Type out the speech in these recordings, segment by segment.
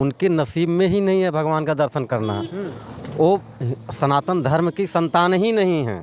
उनके नसीब में ही नहीं है भगवान का दर्शन करना। वो सनातन धर्म की संतान ही नहीं है,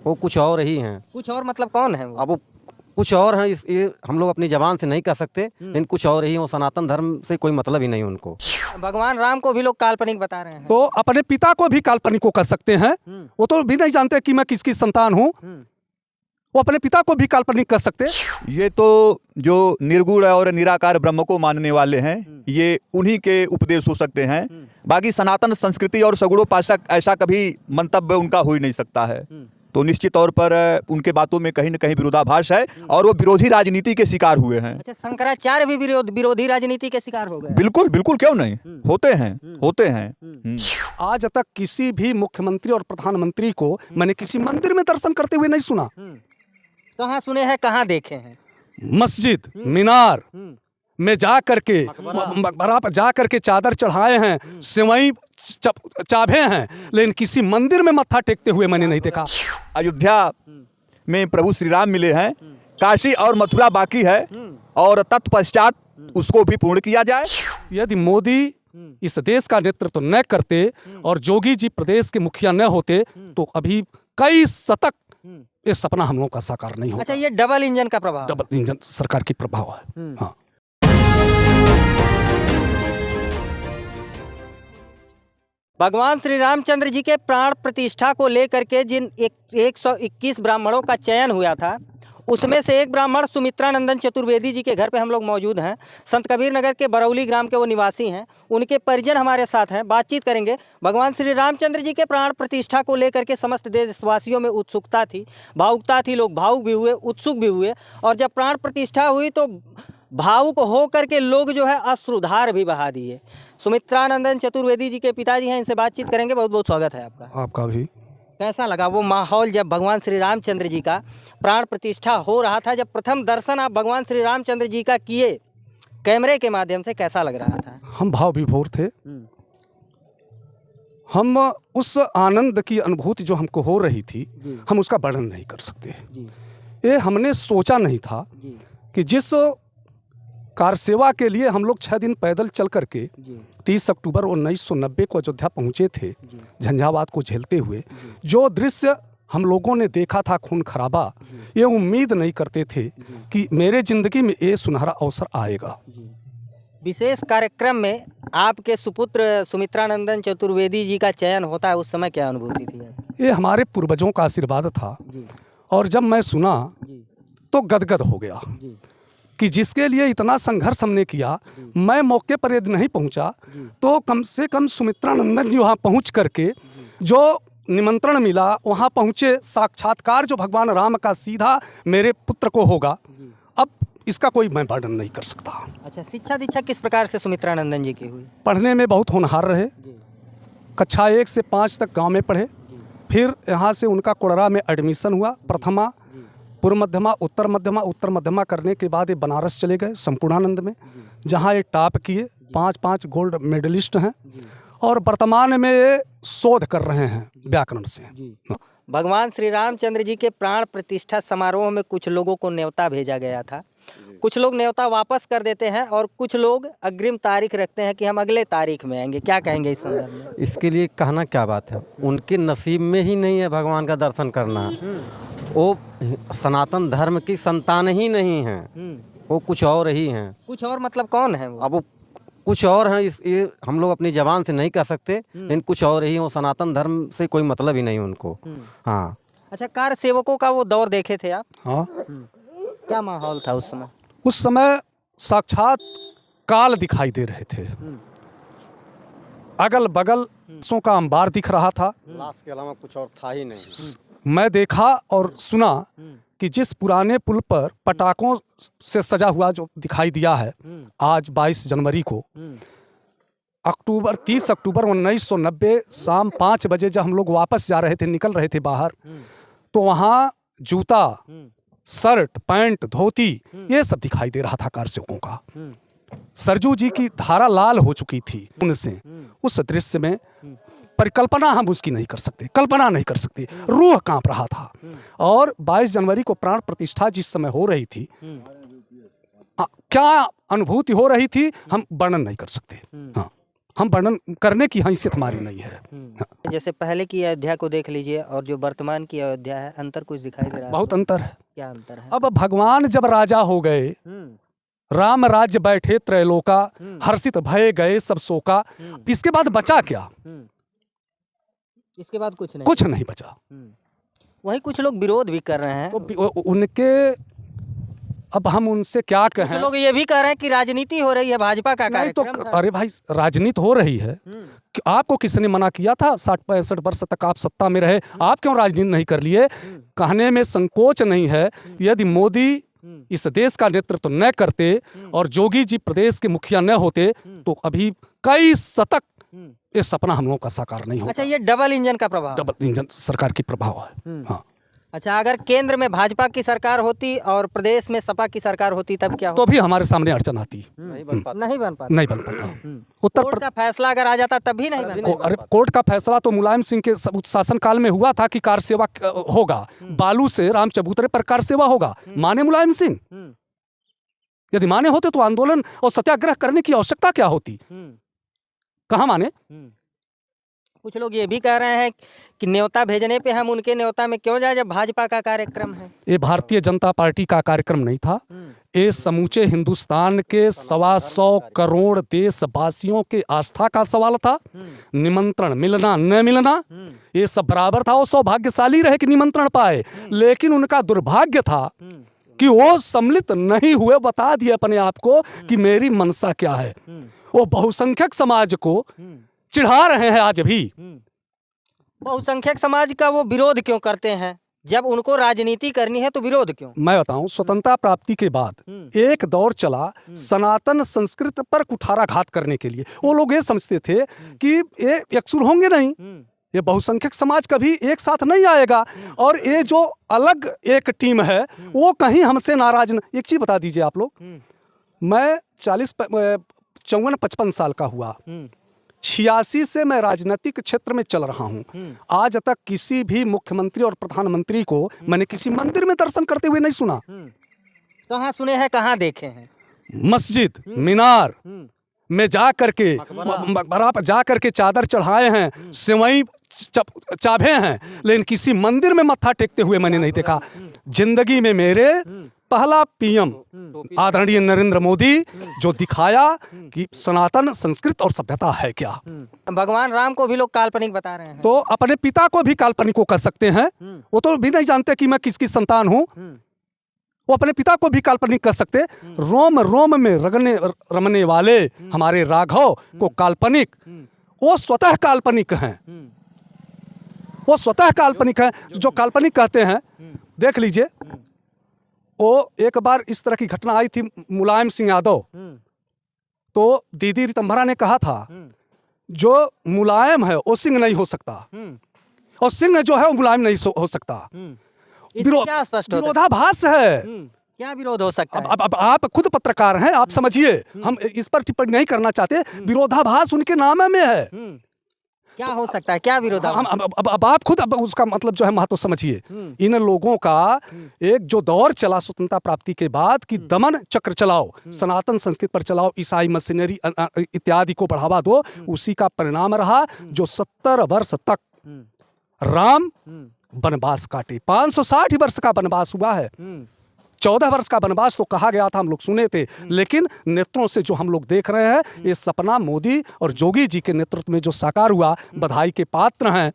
वो कुछ और ही हैं। कुछ और मतलब कौन है वो? अब वो कुछ और हैं, ये हम लोग अपनी जबान से नहीं कह सकते, लेकिन कुछ और ही, वो सनातन धर्म से कोई मतलब ही नहीं उनको। भगवान राम को भी लोग काल्पनिक बता रहे हैं। तो अपने पिता को भी काल्पनिक को कह सकते हैं। वो तो भी नहीं जानते कि मैं किसकी संतान हूँ। वो अपने पिता को भी काल्पनिक कह सकते। ये तो जो निर्गुण और निराकार ब्रह्म को मानने वाले हैं, ये उन्हीं के उपदेश हो सकते हैं। बाकी सनातन संस्कृति और सगुणोपासक ऐसा कभी मंतव्य उनका हो ही नहीं सकता है। तो निश्चित तौर पर उनके बातों में कहीं न कहीं विरोधाभास है और वो विरोधी राजनीति के शिकार हुए हैं। अच्छा, शंकराचार्य भी विरोधी राजनीति के शिकार हो गए? बिल्कुल बिल्कुल, क्यों नहीं, होते हैं। आज तक किसी भी मुख्यमंत्री और प्रधानमंत्री को मैंने किसी मंदिर में दर्शन करते हुए नहीं सुना। कहाँ सुने हैं, कहाँ देखे हैं? मस्जिद मीनार में जा करके, मकबरा पर जा करके चादर चढ़ाए हैं, सिवई चाभे हैं, लेकिन किसी मंदिर में मत्था टेकते हुए मैंने नहीं देखा। अयोध्या में प्रभु श्री राम मिले हैं, काशी और मथुरा बाकी है और तत्पश्चात उसको भी पूर्ण किया जाए। यदि मोदी इस देश का नेतृत्व न करते और जोगी जी प्रदेश के मुखिया न होते तो अभी कई शतक ये सपना हम लोगों का साकार नहीं होता। अच्छा, ये डबल इंजन का प्रभाव, डबल इंजन सरकार की प्रभाव है। हाँ। भगवान श्री रामचंद्र जी के प्राण प्रतिष्ठा को लेकर के जिन 121 ब्राह्मणों का चयन हुआ था, उसमें से एक ब्राह्मण सुमित्रानंदन चतुर्वेदी जी के घर पे हम लोग मौजूद हैं। संत कबीर नगर के बरौली ग्राम के वो निवासी हैं। उनके परिजन हमारे साथ हैं, बातचीत करेंगे। भगवान श्री रामचंद्र जी के प्राण प्रतिष्ठा को लेकर के समस्त देशवासियों में उत्सुकता थी, भावुकता थी। लोग भावुक भी हुए, उत्सुक भी हुए, और जब प्राण प्रतिष्ठा हुई तो भावुक हो करके लोग जो है अश्रुधार भी बहा दिए। सुमित्रानंदन चतुर्वेदी जी के पिताजी हैं, इनसे बातचीत करेंगे। बहुत बहुत स्वागत है आपका। आपका भी। कैसा लगा वो माहौल जब भगवान श्री रामचंद्र जी का प्राण प्रतिष्ठा हो रहा था? जब प्रथम दर्शन आप भगवान श्री रामचंद्र जी का किए कैमरे के माध्यम से, कैसा लग रहा था? हम भाव विभोर थे। हम उस आनंद की अनुभूति जो हमको हो रही थी, हम उसका वर्णन नहीं कर सकते। ये हमने सोचा नहीं था कि जिस कार सेवा के लिए हम लोग 6 दिन पैदल चल करके 30 अक्टूबर 1990 को अयोध्या पहुंचे थे, झंझावात को झेलते हुए, जो दृश्य हम लोगों ने देखा था, खून खराबा, ये उम्मीद नहीं करते थे कि मेरे जिंदगी में ये सुनहरा अवसर आएगा। विशेष कार्यक्रम में आपके सुपुत्र सुमित्रानंदन चतुर्वेदी जी का चयन होता है, उस समय क्या अनुभूति थी? ये हमारे पूर्वजों का आशीर्वाद था, और जब मैं सुना तो गदगद हो गया कि जिसके लिए इतना संघर्ष हमने किया, मैं मौके पर यदि नहीं पहुंचा तो कम से कम सुमित्रानंदन जी वहाँ पहुंच करके जो निमंत्रण मिला, वहाँ पहुँचे, साक्षात्कार जो भगवान राम का सीधा मेरे पुत्र को होगा, अब इसका कोई मैं वर्णन नहीं कर सकता। अच्छा, शिक्षा दीक्षा किस प्रकार से सुमित्रानंदन जी की हुई? पढ़ने में बहुत होनहार रहे। कक्षा 1 से 5 तक गाँव में पढ़े, फिर यहाँ से उनका कोड़रा में एडमिशन हुआ। प्रथमा, पूर्व मध्यमा, उत्तर मध्यमा करने के बाद ये बनारस चले गए संपूर्णानंद में, जहाँ ये टॉप किए, 5 गोल्ड मेडलिस्ट हैं, और वर्तमान में ये शोध कर रहे हैं व्याकरण से। भगवान श्री रामचंद्र जी के प्राण प्रतिष्ठा समारोह में कुछ लोगों को न्योता भेजा गया था। कुछ लोग न्योता वापस कर देते हैं और कुछ लोग अग्रिम तारीख रखते हैं कि हम अगले तारीख में आएंगे। क्या कहेंगे इस संदर्भ में? इसके लिए कहना क्या बात है, उनके नसीब में ही नहीं है भगवान का दर्शन करना। वो सनातन धर्म की संतान ही नहीं है, वो कुछ और ही हैं। कुछ और मतलब कौन है वो? अब वो कुछ और हैं, ये हम लोग अपनी जबान से नहीं कह सकते, लेकिन कुछ और ही, वो सनातन धर्म से कोई मतलब ही नहीं उनको। हाँ। अच्छा, कार सेवकों का वो दौर देखे थे आप? हाँ। क्या माहौल था उस समय? उस समय साक्षात काल दिखाई दे रहे थे। अगल बगल सो का अंबार दिख रहा था, लाश के अलावा कुछ और था ही नहीं। मैं देखा और सुना कि जिस पुराने पुल पर पटाखों से सजा हुआ जो दिखाई दिया है, आज 22 जनवरी को, 30 अक्टूबर 1990 शाम 5 बजे जब हम लोग वापस जा रहे थे, निकल रहे थे बाहर, तो वहाँ जूता, शर्ट, पैंट, धोती, ये सब दिखाई दे रहा था कारसेवकों का। सरजू जी की धारा लाल हो चुकी थी उनसे। उस दृश्य में परिकल्पना हम उसकी नहीं कर सकते, कल्पना नहीं कर सकते, रूह कांप रहा था। और 22 जनवरी को प्राण प्रतिष्ठा जिस समय हो रही थी, क्या अनुभूति हो रही थी हम वर्णन नहीं कर सकते। हाँ, हम वर्णन करने की हैसियत हमारी नहीं है। हाँ। जैसे पहले की अयोध्या को देख लीजिए और जो वर्तमान की अयोध्या है, अंतर कुछ दिखाई दे रहा है? बहुत अंतर है। क्या अंतर है? अब भगवान जब राजा हो गए, राम राज्य बैठे त्रैलोका, हर्षित भय गए सब शोका, इसके बाद बचा क्या? इसके बाद कुछ नहीं, कुछ नहीं बचा। वही कुछ लोग विरोध भी कर रहे हैं। तो उनके, अब हम उनसे क्या कहें? कुछ लोग ये भी कह रहे हैं कि राजनीति हो रही है, भाजपा का नहीं तो कार्यक्रम था। अरे भाई, राजनीति हो रही है कि आपको किसने मना किया था? 60-65 वर्ष तक आप सत्ता में रहे, आप क्यों राजनीति नहीं कर लिए? कहने में संकोच नहीं है। यदि मोदी इस देश का नेतृत्व न करते और जोगी जी प्रदेश के मुखिया न होते तो अभी कई शतक ये सपना हम लोगों का साकार नहीं होता। अच्छा, ये डबल इंजन का प्रभाव? डबल इंजन सरकार की प्रभाव है। हाँ। अच्छा, अगर केंद्र में भाजपा की सरकार होती और प्रदेश में सपा की सरकार होती तब क्या तो भी हमारे सामने अड़चन आती, नहीं बन पाता। नहीं बन पाता। उत्तर कोर्ट का फैसला अगर आ जाता तब भी नहीं बन अरे कोर्ट का फैसला तो मुलायम सिंह के शासनकाल में हुआ था कि कार सेवा होगा, बालू से राम चबूतरे पर कार सेवा होगा। माने मुलायम सिंह? यदि माने होते तो आंदोलन और सत्याग्रह करने की आवश्यकता क्या होती? कहाँ माने? कुछ लोग ये भी कह रहे हैं कि न्योता भेजने पे हम उनके न्योता में क्यों जाए जब भाजपा का कार्यक्रम है? ये भारतीय जनता पार्टी का कार्यक्रम नहीं था, ये समूचे हिंदुस्तान के 125 करोड़ देशवासियों के आस्था का सवाल था। निमंत्रण मिलना न मिलना ये सब बराबर था। वो सौभाग्यशाली रहे कि निमंत्रण पाए, लेकिन उनका दुर्भाग्य था कि वो सम्मिलित नहीं हुए। बता दिए अपने आप को कि मेरी मनसा क्या है। वो बहुसंख्यक समाज को चिढ़ा रहे हैं आज भी। बहुसंख्यक समाज का वो विरोध क्यों करते हैं? जब उनको राजनीति करनी है तो विरोध क्यों? मैं बताऊं, स्वतंत्रता प्राप्ति के बाद एक दौर चला सनातन संस्कृति पर कुठाराघात करने के लिए। वो लोग ये समझते थे कि ये एकसुर होंगे नहीं, ये बहुसंख्यक समाज कभी एक साथ नहीं आएगा, और ये जो अलग एक टीम है वो कहीं हमसे नाराज न। एक चीज बता दीजिए आप लोग, मैं 54-55 साल का हुआ, 86 से मैं राजनीतिक क्षेत्र में चल रहा हूं। आज तक किसी भी मुख्यमंत्री और प्रधानमंत्री को मैंने किसी मंदिर में दर्शन करते हुए नहीं सुना। कहाँ सुने हैं, कहाँ देखे हैं? मस्जिद मीनार में जा करके, बराबर जा करके चादर चढ़ाए हैं, सिवई चाभे हैं, लेकिन किसी मंदिर में मत्था टेकते हुए मैंने नहीं देखा। जिंदगी में मेरे पहला पीएम आदरणीय नरेंद्र मोदी जो दिखाया कि सनातन संस्कृति और सभ्यता है क्या। भगवान राम को भी लोग काल्पनिक बता रहे हैं, तो अपने पिता को भी काल्पनिक को कह सकते हैं। वो तो भी नहीं जानते कि मैं किसकी संतान हूँ। वो अपने पिता को भी काल्पनिक कह सकते। रोम रोम में रमने वाले हमारे राघव को काल्पनिक, वो स्वतः काल्पनिक हैं। वो स्वतः काल्पनिक है। जो काल्पनिक कहते हैं, देख लीजिए, वो एक बार इस तरह की घटना आई थी, मुलायम सिंह यादव, तो दीदी रितंभरा ने कहा था जो मुलायम है वो सिंह नहीं हो सकता, और सिंह जो है वो मुलायम नहीं हो सकता। विरोधाभास है। क्या विरोध हो सकता है? अब आप खुद पत्रकार हैं, आप समझिए, हम इस पर टिप्पणी नहीं करना चाहते। विरोधाभास उनके नाम में है। क्या हो सकता है, क्या विरोधाभास? अब आप खुद अब उसका मतलब जो है महत्व समझिए। इन लोगों का एक जो दौर चला स्वतंत्रता प्राप्ति के बाद कि दमन चक्र चलाओ, सनातन संस्कृति पर चलाओ, ईसाई मशीनरी इत्यादि को बढ़ावा दो, उसी का परिणाम रहा जो 70 वर्ष तक राम वनवास काटे। 560 वर्ष का वनवास हुआ है। 14 वर्ष का वनवास तो कहा गया था, हम लोग सुने थे, लेकिन नेत्रों से जो हम लोग देख रहे हैं, ये सपना मोदी और जोगी जी के नेतृत्व में जो साकार हुआ, बधाई के पात्र हैं।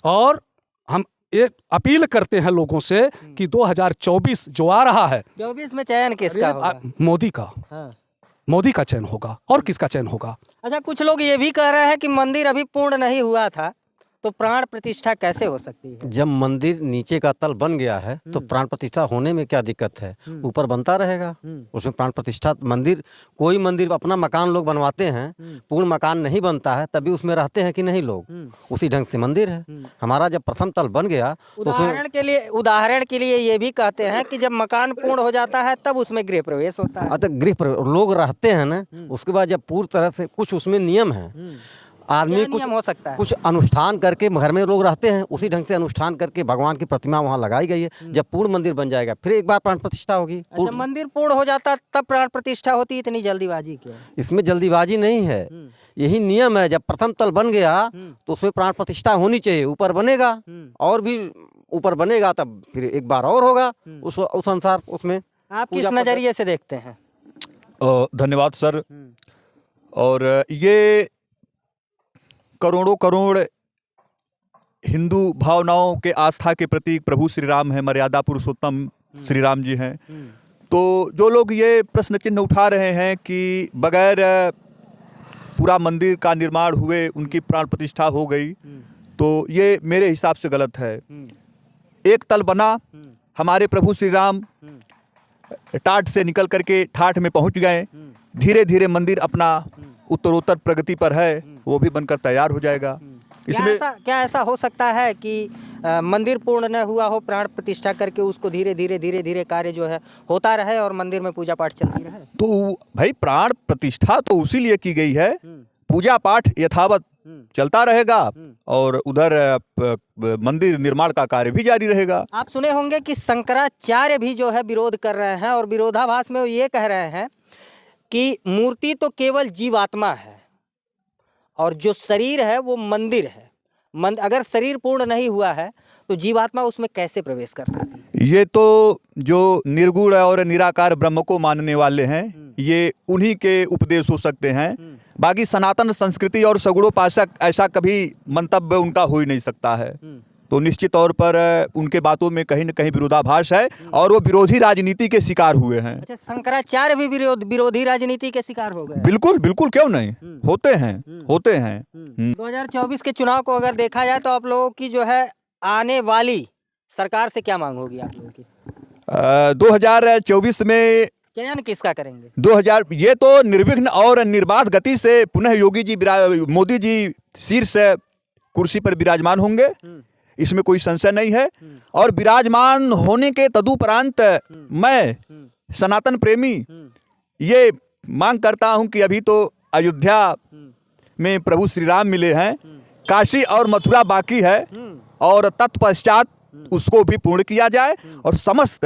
और हम ये अपील करते हैं लोगों से कि 2024 जो आ रहा है, 24 में चयन किसका होगा? मोदी का। हाँ। मोदी का चयन होगा, और किसका चयन होगा? अच्छा, कुछ लोग ये भी कह रहे हैं कि मंदिर अभी पूर्ण नहीं हुआ था, तो प्राण प्रतिष्ठा कैसे हो सकती है? जब मंदिर नीचे का तल बन गया है तो प्राण प्रतिष्ठा होने में क्या दिक्कत है? ऊपर बनता रहेगा, उसमें प्राण प्रतिष्ठा। मंदिर, कोई मंदिर अपना मकान लोग बनवाते हैं, पूर्ण मकान नहीं बनता है, तभी उसमें रहते हैं कि नहीं लोग, उसी ढंग से मंदिर है। हमारा जब प्रथम तल बन गया, उदाहरण के लिए ये भी कहते हैं कि जब मकान पूर्ण हो जाता है तब उसमें गृह प्रवेश होता है। तो गृह प्रवेश लोग रहते हैं ना, उसके बाद जब पूरी तरह से कुछ उसमें नियम है। आदमी क्या कुछ नियम हो सकता है? कुछ अनुष्ठान करके घर में लोग रहते हैं, उसी ढंग से अनुष्ठान करके भगवान की प्रतिमा वहाँ लगाई गई है। जब पूर्ण मंदिर बन जाएगा फिर एक बार प्राण प्रतिष्ठा होगी। अच्छा, मंदिर पूर्ण हो जाता तब प्राण प्रतिष्ठा होती, इतनी जल्दीबाजी क्यों? इसमें जल्दीबाजी नहीं है, यही नियम है। जब प्रथम तल बन गया तो उसमें प्राण प्रतिष्ठा होनी चाहिए। ऊपर बनेगा और भी ऊपर बनेगा तब फिर एक बार और होगा उस अनुसार उसमें। आप किस नजरिए से देखते हैं? धन्यवाद सर। और ये करोड़ों करोड़ हिंदू भावनाओं के आस्था के प्रतीक प्रभु श्री राम है, मर्यादा पुरुषोत्तम श्री राम जी हैं। तो जो लोग ये प्रश्न चिन्ह उठा रहे हैं कि बगैर पूरा मंदिर का निर्माण हुए उनकी प्राण प्रतिष्ठा हो गई, तो ये मेरे हिसाब से गलत है। एक तल बना, हमारे प्रभु श्री राम टाट से निकल करके ठाठ में पहुंच गए। धीरे धीरे मंदिर अपना उत्तरोत्तर प्रगति पर है, वो भी बनकर तैयार हो जाएगा। इसमें क्या ऐसा हो सकता है कि मंदिर पूर्ण न हुआ हो, प्राण प्रतिष्ठा करके उसको धीरे धीरे कार्य जो है होता रहे और मंदिर में पूजा पाठ चलती रहे? तो भाई प्राण प्रतिष्ठा तो उसी लिए की गई है, पूजा पाठ यथावत चलता रहेगा और उधर मंदिर निर्माण का कार्य भी जारी रहेगा। आप सुने होंगे कि शंकराचार्य भी जो है विरोध कर रहे हैं और विरोधाभास में वो ये कह रहे हैं कि मूर्ति तो केवल जीवात्मा है और जो शरीर है वो मंदिर है। अगर शरीर पूर्ण नहीं हुआ है तो जीवात्मा उसमें कैसे प्रवेश कर सकती है? ये तो जो निर्गुण और निराकार ब्रह्म को मानने वाले हैं, ये उन्हीं के उपदेश हो सकते हैं। बाकी सनातन संस्कृति और सगुणोपासक ऐसा कभी मंतव्य उनका हो ही नहीं सकता है। तो निश्चित तौर पर उनके बातों में कहीं न कहीं विरोधाभास है और वो विरोधी राजनीति के शिकार हुए हैं। अच्छा, शंकराचार्य भी विरोधी राजनीति के शिकार हो गए? बिल्कुल बिल्कुल, क्यों नहीं, होते हैं। 2024 के चुनाव को अगर देखा जाए तो आप लोगों की जो है आने वाली सरकार से क्या मांग होगी आप लोगों की? 2024 में चयन किसका करेंगे? 2000 ये तो निर्विघ्न और निर्बाध गति से पुनः मोदी जी शीर्ष कुर्सी पर विराजमान होंगे, इसमें कोई संशय नहीं है। और विराजमान होने के तदुपरांत मैं सनातन प्रेमी ये मांग करता हूं कि अभी तो अयोध्या में प्रभु श्री राम मिले हैं, काशी और मथुरा बाकी है और तत्पश्चात उसको भी पूर्ण किया जाए और समस्त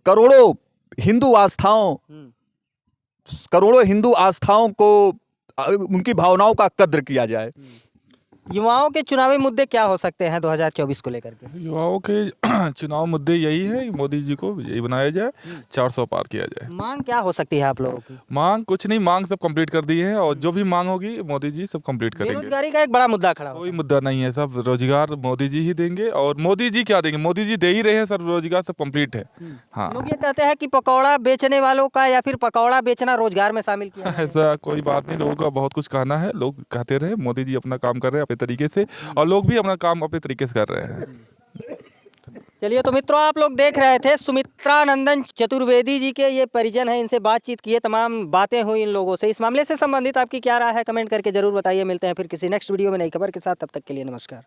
करोड़ों हिंदू आस्थाओं को उनकी भावनाओं का कद्र किया जाए। युवाओं के चुनावी मुद्दे क्या हो सकते हैं 2024 को लेकर के? युवाओं के चुनाव मुद्दे यही है कि मोदी जी को यही बनाया जाए, 400 पार किया जाए। मांग क्या हो सकती है आप लोगों की? मांग कुछ नहीं, मांग सब कंप्लीट कर दी है और जो भी मांग होगी मोदी जी सब कंप्लीट करेंगे। बेरोजगारी का एक बड़ा मुद्दा खड़ा कोई मुद्दा नहीं है, सब रोजगार मोदी जी ही देंगे। और मोदी जी क्या देंगे, मोदी जी दे ही रहे हैं, सब रोजगार सब कंप्लीट है। हाँ, लोग ये कहते हैं कि पकौड़ा बेचने वालों का या फिर पकौड़ा बेचना रोजगार में शामिल किया जाए। ऐसा कोई बात नहीं, लोगों का बहुत कुछ कहना है, लोग कहते रहे। मोदी जी अपना काम कर रहे हैं अपने तरीके से और लोग भी अपना काम अपने तरीके से कर रहे हैं। चलिए, तो मित्रों आप लोग देख रहे थे सुमित्रा नंदन चतुर्वेदी जी के ये परिजन हैं, इनसे बातचीत किए, तमाम बातें हुई इन लोगों से। इस मामले से संबंधित आपकी क्या राय है, कमेंट करके जरूर बताइए। मिलते हैं फिर किसी नेक्स्ट वीडियो में नई खबर के साथ, तब तक के लिए नमस्कार।